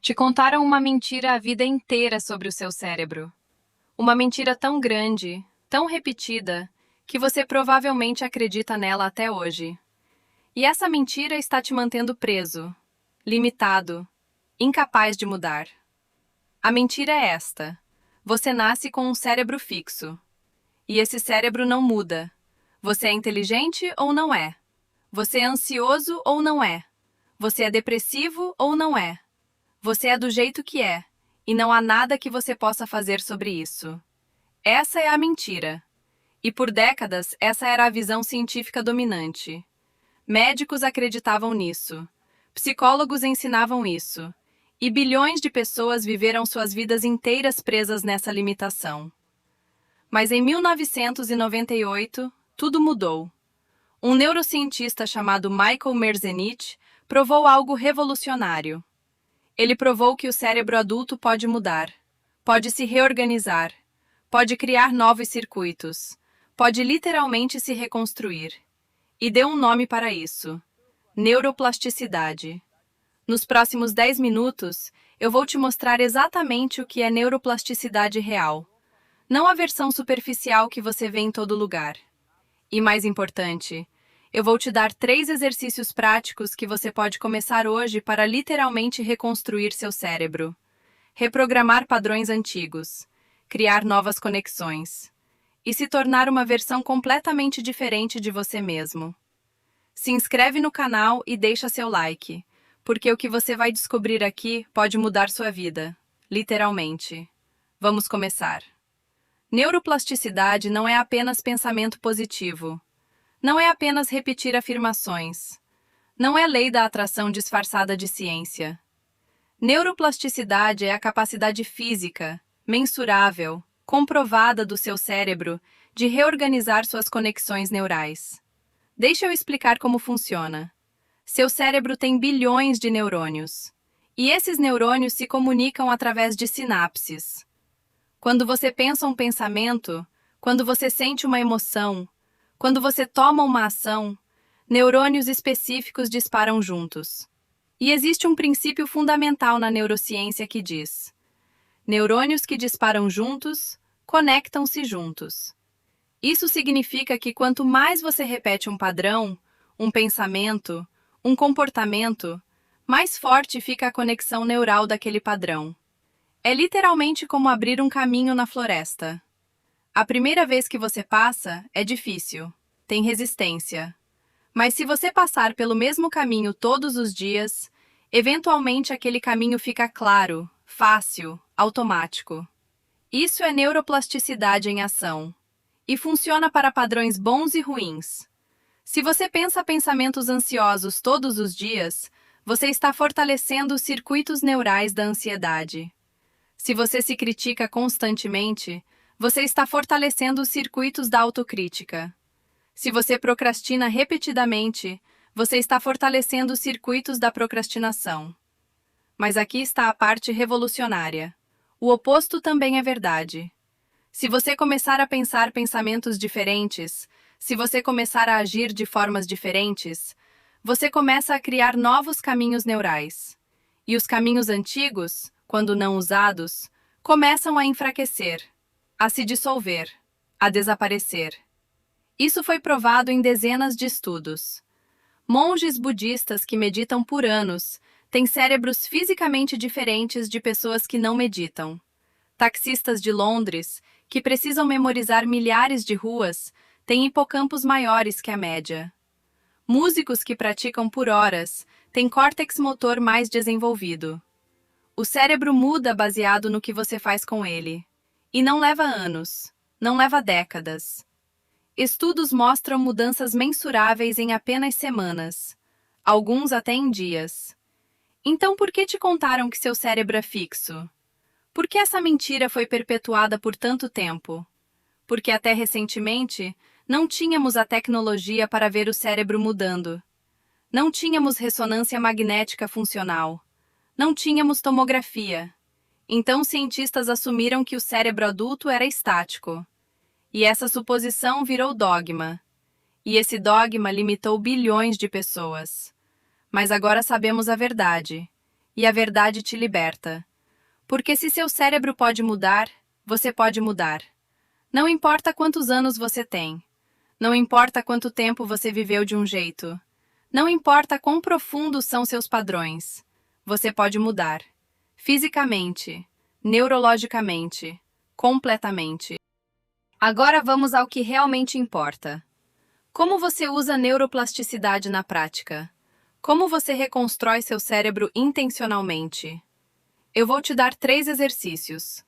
Te contaram uma mentira a vida inteira sobre o seu cérebro. Uma mentira tão grande, tão repetida, que você provavelmente acredita nela até hoje. E essa mentira está te mantendo preso, limitado, incapaz de mudar. A mentira é esta: você nasce com um cérebro fixo. E esse cérebro não muda. Você é inteligente ou não é? Você é ansioso ou não é? Você é depressivo ou não é? Você é do jeito que é, e não há nada que você possa fazer sobre isso. Essa é a mentira. E por décadas, essa era a visão científica dominante. Médicos acreditavam nisso. Psicólogos ensinavam isso. E bilhões de pessoas viveram suas vidas inteiras presas nessa limitação. Mas em 1998, tudo mudou. Um neurocientista chamado Michael Merzenich provou algo revolucionário. Ele provou que o cérebro adulto pode mudar, pode se reorganizar, pode criar novos circuitos, pode literalmente se reconstruir. E deu um nome para isso: neuroplasticidade. Nos próximos 10 minutos, eu vou te mostrar exatamente o que é neuroplasticidade real, não a versão superficial que você vê em todo lugar. E mais importante, eu vou te dar 3 exercícios práticos que você pode começar hoje para literalmente reconstruir seu cérebro. Reprogramar padrões antigos, criar novas conexões e se tornar uma versão completamente diferente de você mesmo. Se inscreve no canal e deixa seu like, porque o que você vai descobrir aqui pode mudar sua vida, literalmente. Vamos começar. Neuroplasticidade não é apenas pensamento positivo. Não é apenas repetir afirmações. Não é lei da atração disfarçada de ciência. Neuroplasticidade é a capacidade física, mensurável, comprovada do seu cérebro de reorganizar suas conexões neurais. Deixa eu explicar como funciona. Seu cérebro tem bilhões de neurônios. E esses neurônios se comunicam através de sinapses. Quando você pensa um pensamento, quando você sente uma emoção, quando você toma uma ação, neurônios específicos disparam juntos. E existe um princípio fundamental na neurociência que diz: neurônios que disparam juntos, conectam-se juntos. Isso significa que quanto mais você repete um padrão, um pensamento, um comportamento, mais forte fica a conexão neural daquele padrão. É literalmente como abrir um caminho na floresta. A primeira vez que você passa, é difícil, tem resistência. Mas se você passar pelo mesmo caminho todos os dias, eventualmente aquele caminho fica claro, fácil, automático. Isso é neuroplasticidade em ação. E funciona para padrões bons e ruins. Se você pensa pensamentos ansiosos todos os dias, você está fortalecendo os circuitos neurais da ansiedade. Se você se critica constantemente, você está fortalecendo os circuitos da autocrítica. Se você procrastina repetidamente, você está fortalecendo os circuitos da procrastinação. Mas aqui está a parte revolucionária. O oposto também é verdade. Se você começar a pensar pensamentos diferentes, se você começar a agir de formas diferentes, você começa a criar novos caminhos neurais. E os caminhos antigos, quando não usados, começam a enfraquecer, a se dissolver, a desaparecer. Isso foi provado em dezenas de estudos. Monges budistas que meditam por anos têm cérebros fisicamente diferentes de pessoas que não meditam. Taxistas de Londres, que precisam memorizar milhares de ruas, têm hipocampos maiores que a média. Músicos que praticam por horas têm córtex motor mais desenvolvido. O cérebro muda baseado no que você faz com ele. E não leva anos, não leva décadas. Estudos mostram mudanças mensuráveis em apenas semanas, alguns até em dias. Então por que te contaram que seu cérebro é fixo? Por que essa mentira foi perpetuada por tanto tempo? Porque até recentemente, não tínhamos a tecnologia para ver o cérebro mudando. Não tínhamos ressonância magnética funcional. Não tínhamos tomografia. Então cientistas assumiram que o cérebro adulto era estático. E essa suposição virou dogma. E esse dogma limitou bilhões de pessoas. Mas agora sabemos a verdade, E a verdade te liberta. Porque se seu cérebro pode mudar, você pode mudar. Não importa quantos anos você tem. Não importa quanto tempo você viveu de um jeito. Não importa quão profundos são seus padrões. Você pode mudar. Fisicamente, neurologicamente, completamente. Agora vamos ao que realmente importa. Como você usa neuroplasticidade na prática? Como você reconstrói seu cérebro intencionalmente? Eu vou te dar 3 exercícios.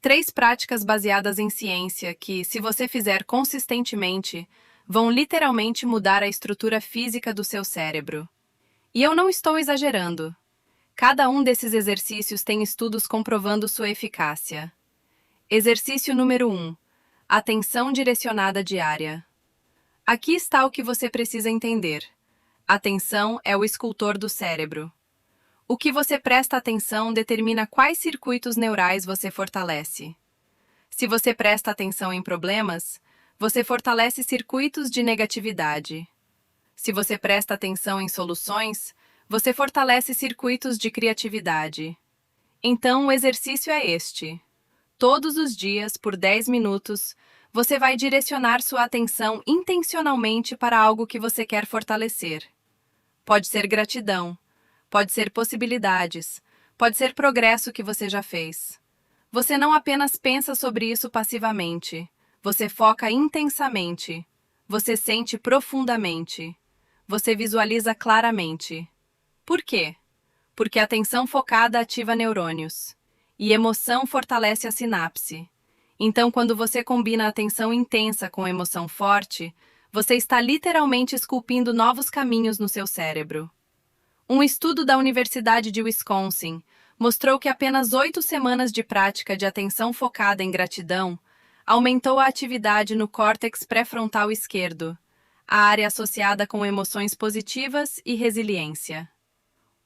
3 práticas baseadas em ciência que, se você fizer consistentemente, vão literalmente mudar a estrutura física do seu cérebro. E eu não estou exagerando. Cada um desses exercícios tem estudos comprovando sua eficácia. Exercício número 1. Atenção direcionada diária. Aqui está o que você precisa entender. Atenção é o escultor do cérebro. O que você presta atenção determina quais circuitos neurais você fortalece. Se você presta atenção em problemas, você fortalece circuitos de negatividade. Se você presta atenção em soluções, você fortalece circuitos de criatividade. Então, o exercício é este. Todos os dias, por 10 minutos, você vai direcionar sua atenção intencionalmente para algo que você quer fortalecer. Pode ser gratidão, pode ser possibilidades, pode ser progresso que você já fez. Você não apenas pensa sobre isso passivamente, você foca intensamente, você sente profundamente, você visualiza claramente. Por quê? Porque a atenção focada ativa neurônios, e emoção fortalece a sinapse. Então, quando você combina a atenção intensa com emoção forte, você está literalmente esculpindo novos caminhos no seu cérebro. Um estudo da Universidade de Wisconsin mostrou que apenas 8 semanas de prática de atenção focada em gratidão aumentou a atividade no córtex pré-frontal esquerdo, a área associada com emoções positivas e resiliência.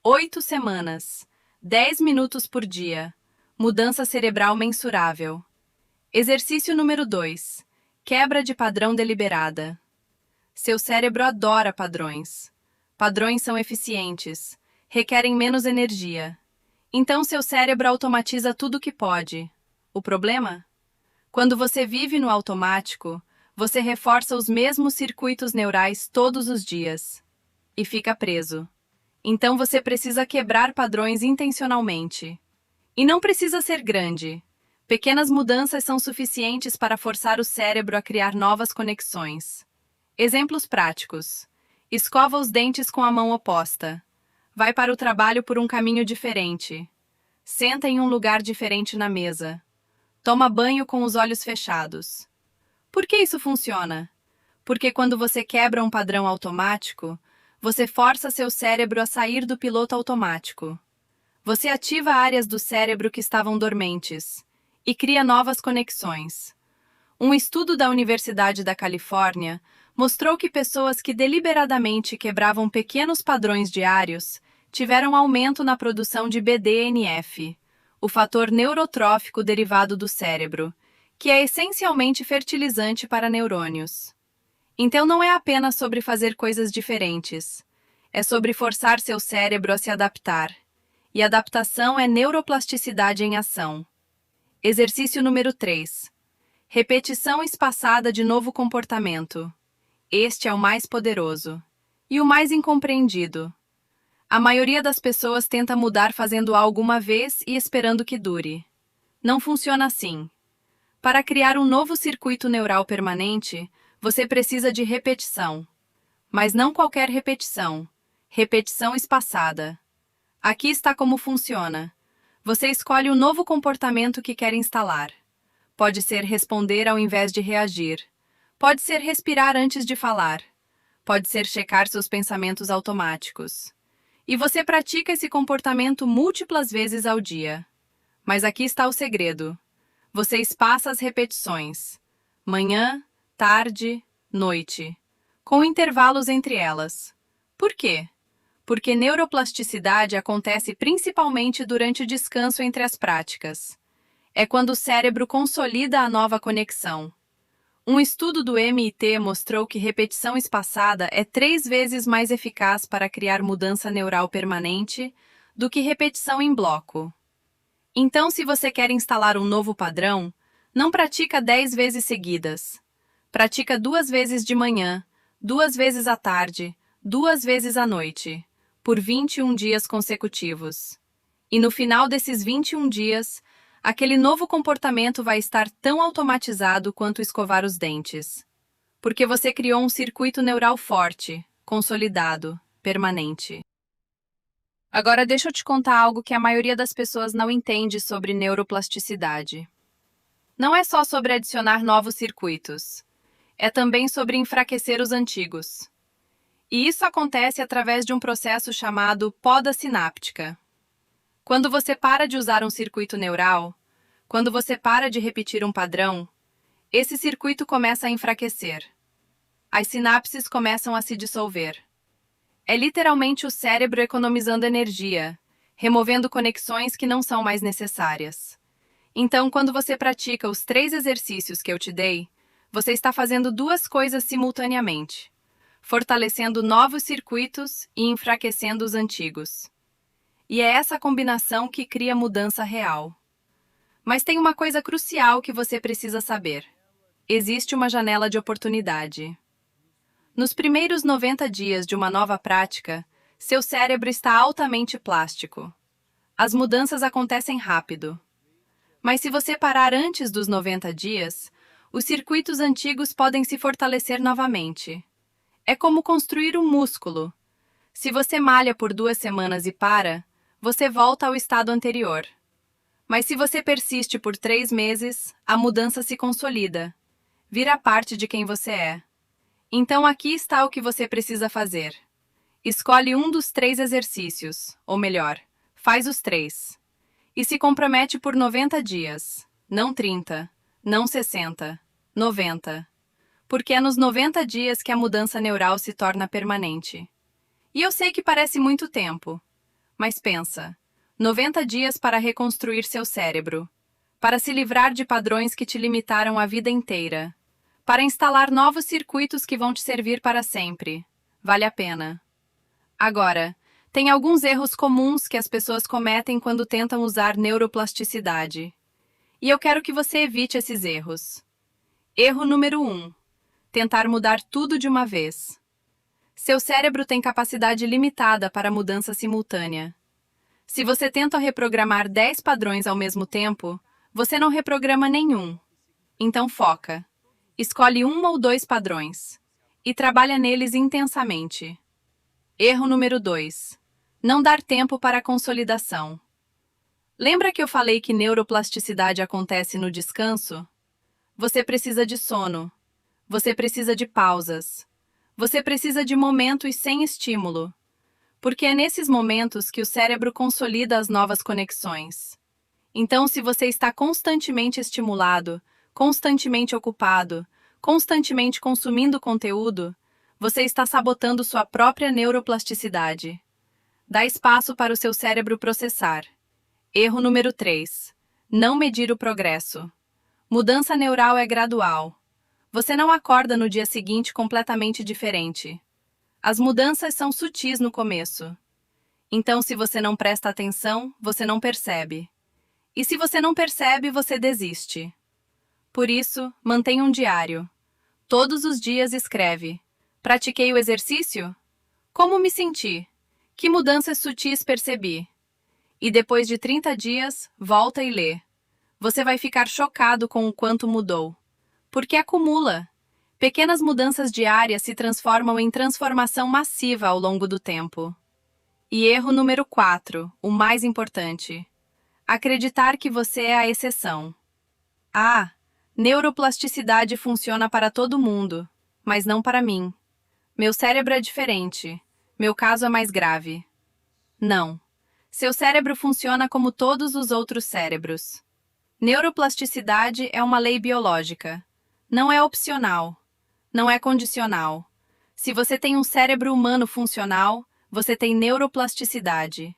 8 semanas, 10 minutos por dia, mudança cerebral mensurável. Exercício número 2. Quebra de padrão deliberada. Seu cérebro adora padrões. Padrões são eficientes, requerem menos energia. Então seu cérebro automatiza tudo o que pode. O problema? Quando você vive no automático, você reforça os mesmos circuitos neurais todos os dias e fica preso. Então você precisa quebrar padrões intencionalmente. E não precisa ser grande. Pequenas mudanças são suficientes para forçar o cérebro a criar novas conexões. Exemplos práticos. Escova os dentes com a mão oposta. Vai para o trabalho por um caminho diferente. Senta em um lugar diferente na mesa. Toma banho com os olhos fechados. Por que isso funciona? Porque quando você quebra um padrão automático, você força seu cérebro a sair do piloto automático. Você ativa áreas do cérebro que estavam dormentes e cria novas conexões. Um estudo da Universidade da Califórnia mostrou que pessoas que deliberadamente quebravam pequenos padrões diários tiveram aumento na produção de BDNF, o fator neurotrófico derivado do cérebro, que é essencialmente fertilizante para neurônios. Então não é apenas sobre fazer coisas diferentes, é sobre forçar seu cérebro a se adaptar. E adaptação é neuroplasticidade em ação. Exercício número 3. Repetição espaçada de novo comportamento. Este é o mais poderoso e o mais incompreendido. A maioria das pessoas tenta mudar fazendo algo uma vez e esperando que dure. Não funciona assim. Para criar um novo circuito neural permanente, você precisa de repetição. Mas não qualquer repetição. Repetição espaçada. Aqui está como funciona. Você escolhe o novo comportamento que quer instalar. Pode ser responder ao invés de reagir. Pode ser respirar antes de falar. Pode ser checar seus pensamentos automáticos. E você pratica esse comportamento múltiplas vezes ao dia. Mas aqui está o segredo. Você espaça as repetições. Manhã, tarde, noite. Com intervalos entre elas. Por quê? Porque neuroplasticidade acontece principalmente durante o descanso entre as práticas. É quando o cérebro consolida a nova conexão. Um estudo do MIT mostrou que repetição espaçada é 3 vezes mais eficaz para criar mudança neural permanente do que repetição em bloco. Então, se você quer instalar um novo padrão, não pratica 10 vezes seguidas. Pratica 2 vezes de manhã, 2 vezes à tarde, 2 vezes à noite, por 21 dias consecutivos. E no final desses 21 dias, aquele novo comportamento vai estar tão automatizado quanto escovar os dentes. Porque você criou um circuito neural forte, consolidado, permanente. Agora deixa eu te contar algo que a maioria das pessoas não entende sobre neuroplasticidade. Não é só sobre adicionar novos circuitos. É também sobre enfraquecer os antigos. E isso acontece através de um processo chamado poda sináptica. Quando você para de usar um circuito neural, quando você para de repetir um padrão, esse circuito começa a enfraquecer. As sinapses começam a se dissolver. É literalmente o cérebro economizando energia, removendo conexões que não são mais necessárias. Então, quando você pratica os 3 exercícios que eu te dei, você está fazendo 2 coisas simultaneamente, fortalecendo novos circuitos e enfraquecendo os antigos. E é essa combinação que cria mudança real. Mas tem uma coisa crucial que você precisa saber. Existe uma janela de oportunidade. Nos primeiros 90 dias de uma nova prática, seu cérebro está altamente plástico. As mudanças acontecem rápido. Mas se você parar antes dos 90 dias, os circuitos antigos podem se fortalecer novamente. É como construir um músculo. Se você malha por 2 semanas e para, você volta ao estado anterior. Mas se você persiste por 3 meses, a mudança se consolida. Vira parte de quem você é. Então aqui está o que você precisa fazer. Escolhe um dos 3 exercícios, ou melhor, faz os 3. E se compromete por 90 dias, não 30, não 60, 90. Porque é nos 90 dias que a mudança neural se torna permanente. E eu sei que parece muito tempo, mas pensa, 90 dias para reconstruir seu cérebro, para se livrar de padrões que te limitaram a vida inteira, para instalar novos circuitos que vão te servir para sempre. Vale a pena. Agora, tem alguns erros comuns que as pessoas cometem quando tentam usar neuroplasticidade. E eu quero que você evite esses erros. Erro número 1. Tentar mudar tudo de uma vez. Seu cérebro tem capacidade limitada para mudança simultânea. Se você tenta reprogramar 10 padrões ao mesmo tempo, você não reprograma nenhum. Então foca. Escolhe 1 ou 2 padrões e trabalha neles intensamente. Erro número 2. Não dar tempo para a consolidação. Lembra que eu falei que neuroplasticidade acontece no descanso? Você precisa de sono. Você precisa de pausas. Você precisa de momentos sem estímulo. Porque é nesses momentos que o cérebro consolida as novas conexões. Então, se você está constantemente estimulado, constantemente ocupado, constantemente consumindo conteúdo, você está sabotando sua própria neuroplasticidade. Dá espaço para o seu cérebro processar. Erro número 3. Não medir o progresso. Mudança neural é gradual. Você não acorda no dia seguinte completamente diferente. As mudanças são sutis no começo. Então, se você não presta atenção, você não percebe. E se você não percebe, você desiste. Por isso, mantenha um diário. Todos os dias escreve. Pratiquei o exercício? Como me senti? Que mudanças sutis percebi? E depois de 30 dias, volta e lê. Você vai ficar chocado com o quanto mudou. Porque acumula. Pequenas mudanças diárias se transformam em transformação massiva ao longo do tempo. E erro número 4, o mais importante. Acreditar que você é a exceção. Neuroplasticidade funciona para todo mundo, mas não para mim. Meu cérebro é diferente. Meu caso é mais grave. Não. Seu cérebro funciona como todos os outros cérebros. Neuroplasticidade é uma lei biológica. Não é opcional. Não é condicional. Se você tem um cérebro humano funcional, você tem neuroplasticidade.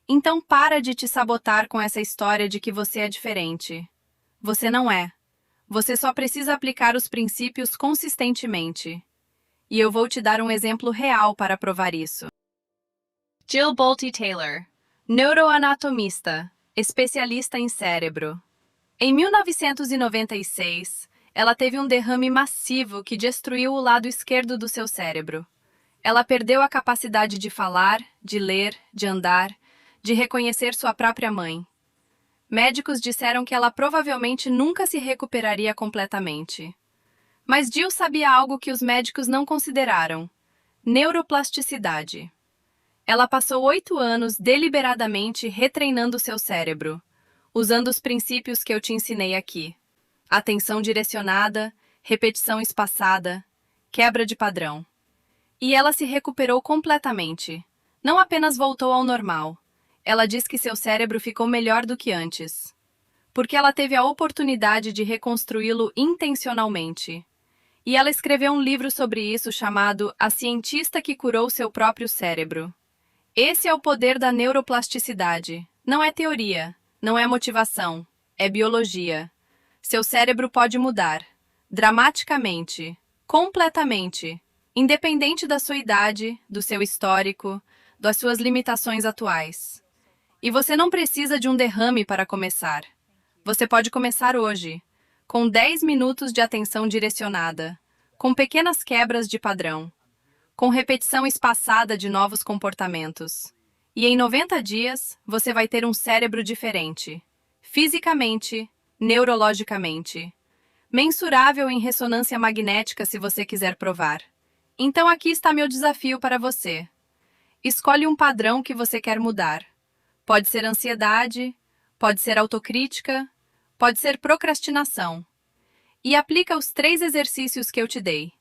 Então para de te sabotar com essa história de que você é diferente. Você não é. Você só precisa aplicar os princípios consistentemente. E eu vou te dar um exemplo real para provar isso. Jill Bolte Taylor, neuroanatomista, especialista em cérebro. Em 1996, ela teve um derrame massivo que destruiu o lado esquerdo do seu cérebro. Ela perdeu a capacidade de falar, de ler, de andar, de reconhecer sua própria mãe. Médicos disseram que ela provavelmente nunca se recuperaria completamente. Mas Jill sabia algo que os médicos não consideraram: neuroplasticidade. Ela passou 8 anos deliberadamente retreinando seu cérebro, usando os princípios que eu te ensinei aqui: atenção direcionada, repetição espaçada, quebra de padrão. E ela se recuperou completamente. Não apenas voltou ao normal. Ela diz que seu cérebro ficou melhor do que antes, porque ela teve a oportunidade de reconstruí-lo intencionalmente. E ela escreveu um livro sobre isso chamado A Cientista que Curou Seu Próprio Cérebro. Esse é o poder da neuroplasticidade. Não é teoria, não é motivação, é biologia. Seu cérebro pode mudar, dramaticamente, completamente, independente da sua idade, do seu histórico, das suas limitações atuais. E você não precisa de um derrame para começar. Você pode começar hoje, com 10 minutos de atenção direcionada, com pequenas quebras de padrão, com repetição espaçada de novos comportamentos. E em 90 dias, você vai ter um cérebro diferente, fisicamente, neurologicamente, mensurável em ressonância magnética se você quiser provar. Então aqui está meu desafio para você. Escolhe um padrão que você quer mudar. Pode ser ansiedade, pode ser autocrítica, pode ser procrastinação. E aplica os 3 exercícios que eu te dei,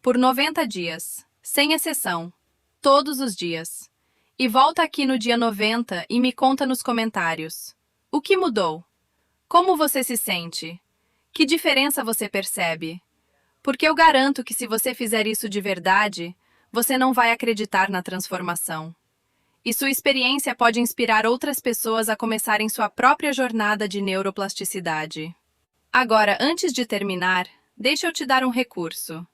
por 90 dias, sem exceção, todos os dias. E volta aqui no dia 90 e me conta nos comentários: o que mudou? Como você se sente? Que diferença você percebe? Porque eu garanto que se você fizer isso de verdade, você não vai acreditar na transformação. E sua experiência pode inspirar outras pessoas a começarem sua própria jornada de neuroplasticidade. Agora, antes de terminar, deixa eu te dar um recurso.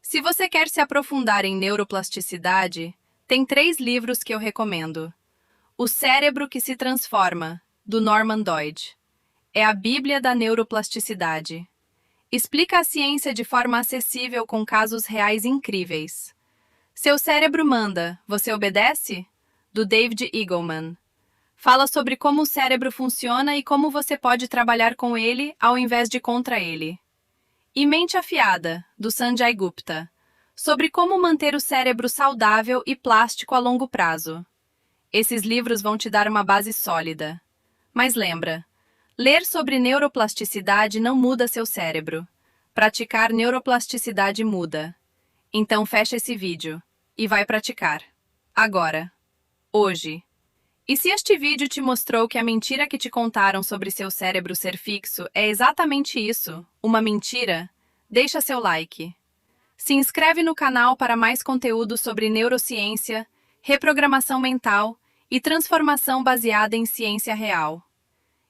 Se você quer se aprofundar em neuroplasticidade, tem 3 livros que eu recomendo. O Cérebro que se Transforma, do Norman Doidge. É a Bíblia da neuroplasticidade. Explica a ciência de forma acessível com casos reais incríveis. Seu Cérebro Manda, Você Obedece? Do David Eagleman. Fala sobre como o cérebro funciona e como você pode trabalhar com ele ao invés de contra ele. E Mente Afiada, do Sanjay Gupta. Sobre como manter o cérebro saudável e plástico a longo prazo. Esses livros vão te dar uma base sólida. Mas lembra, ler sobre neuroplasticidade não muda seu cérebro. Praticar neuroplasticidade muda. Então fecha esse vídeo e vai praticar. Agora. Hoje. E se este vídeo te mostrou que a mentira que te contaram sobre seu cérebro ser fixo é exatamente isso, uma mentira, deixa seu like. Se inscreve no canal para mais conteúdo sobre neurociência, reprogramação mental e transformação baseada em ciência real.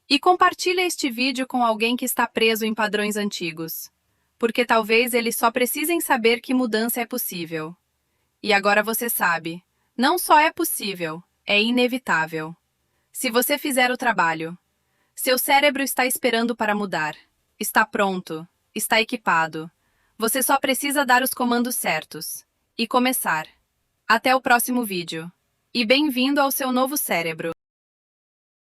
E compartilha este vídeo com alguém que está preso em padrões antigos, porque talvez eles só precisem saber que mudança é possível. E agora você sabe. Não só é possível, é inevitável. Se você fizer o trabalho, seu cérebro está esperando para mudar. Está pronto, está equipado. Você só precisa dar os comandos certos e começar. Até o próximo vídeo. E bem-vindo ao seu novo cérebro.